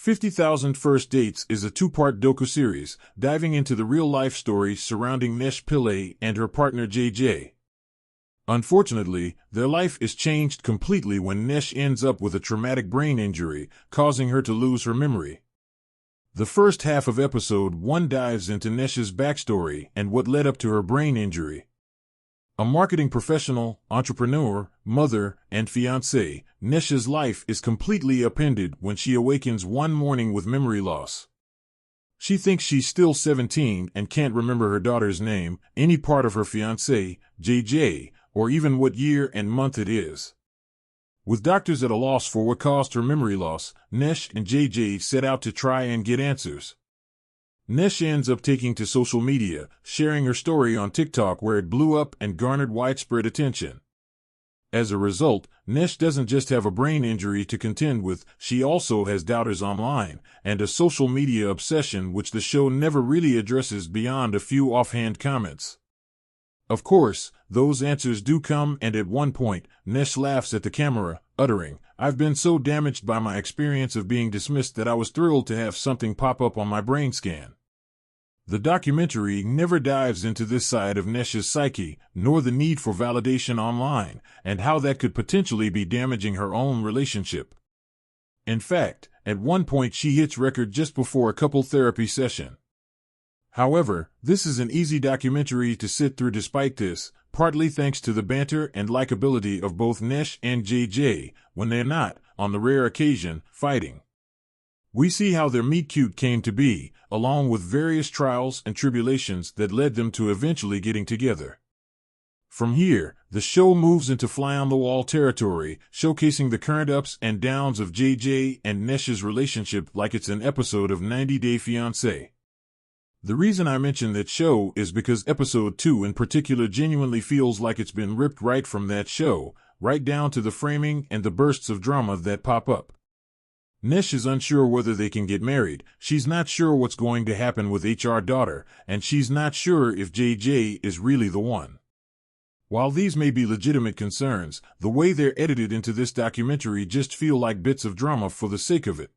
50,000 First Dates is a two-part docu-series diving into the real-life story surrounding Nesh Pillay and her partner JJ. Unfortunately, their life is changed completely when Nesh ends up with a traumatic brain injury, causing her to lose her memory. The first half of episode 1 dives into Nesh's backstory and what led up to her brain injury. A marketing professional, entrepreneur, mother, and fiancée, Nesh's life is completely upended when she awakens one morning with memory loss. She thinks she's still 17 and can't remember her daughter's name, any part of her fiancé, JJ, or even what year and month it is. With doctors at a loss for what caused her memory loss, Nesh and JJ set out to try and get answers. Nesh ends up taking to social media, sharing her story on TikTok where it blew up and garnered widespread attention. As a result, Nesh doesn't just have a brain injury to contend with, she also has doubters online, and a social media obsession which the show never really addresses beyond a few offhand comments. Of course, those answers do come, and at one point, Nesh laughs at the camera, uttering, "I've been so damaged by my experience of being dismissed that I was thrilled to have something pop up on my brain scan." The documentary never dives into this side of Nesh's psyche, nor the need for validation online, and how that could potentially be damaging her own relationship. In fact, at one point she hits record just before a couple therapy session. However, this is an easy documentary to sit through despite this, partly thanks to the banter and likability of both Nesh and JJ, when they're not, on the rare occasion, fighting. We see how their meet-cute came to be, along with various trials and tribulations that led them to eventually getting together. From here, the show moves into fly-on-the-wall territory, showcasing the current ups and downs of JJ and Nesh's relationship like it's an episode of 90 Day Fiancé. The reason I mention that show is because episode 2 in particular genuinely feels like it's been ripped right from that show, right down to the framing and the bursts of drama that pop up. Nesh is unsure whether they can get married, she's not sure what's going to happen with HR daughter, and she's not sure if JJ is really the one. While these may be legitimate concerns, the way they're edited into this documentary just feel like bits of drama for the sake of it.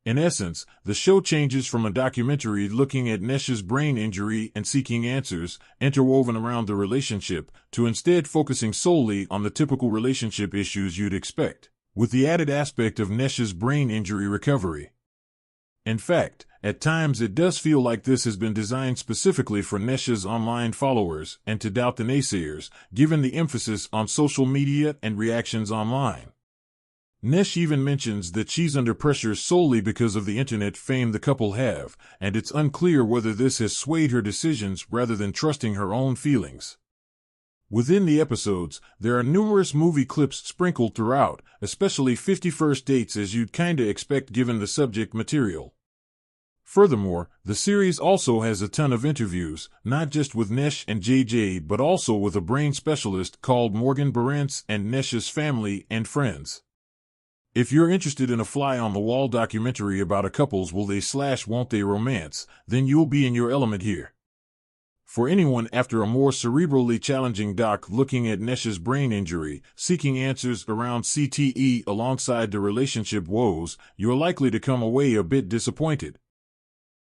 In essence, the show changes from a documentary looking at Nesh's brain injury and seeking answers, interwoven around the relationship, to instead focusing solely on the typical relationship issues you'd expect, with the added aspect of Nesh's brain injury recovery. In fact, at times it does feel like this has been designed specifically for Nesh's online followers and to doubt the naysayers, given the emphasis on social media and reactions online. Nesh even mentions that she's under pressure solely because of the internet fame the couple have, and it's unclear whether this has swayed her decisions rather than trusting her own feelings. Within the episodes, there are numerous movie clips sprinkled throughout, especially 50 First Dates as you'd kinda expect given the subject material. Furthermore, the series also has a ton of interviews, not just with Nesh and JJ but also with a brain specialist called Morgan Barentz and Nesh's family and friends. If you're interested in a fly-on-the-wall documentary about a couple's will they/won't they romance, then you'll be in your element here. For anyone after a more cerebrally challenging doc looking at Nesh's brain injury, seeking answers around CTE alongside the relationship woes, you're likely to come away a bit disappointed.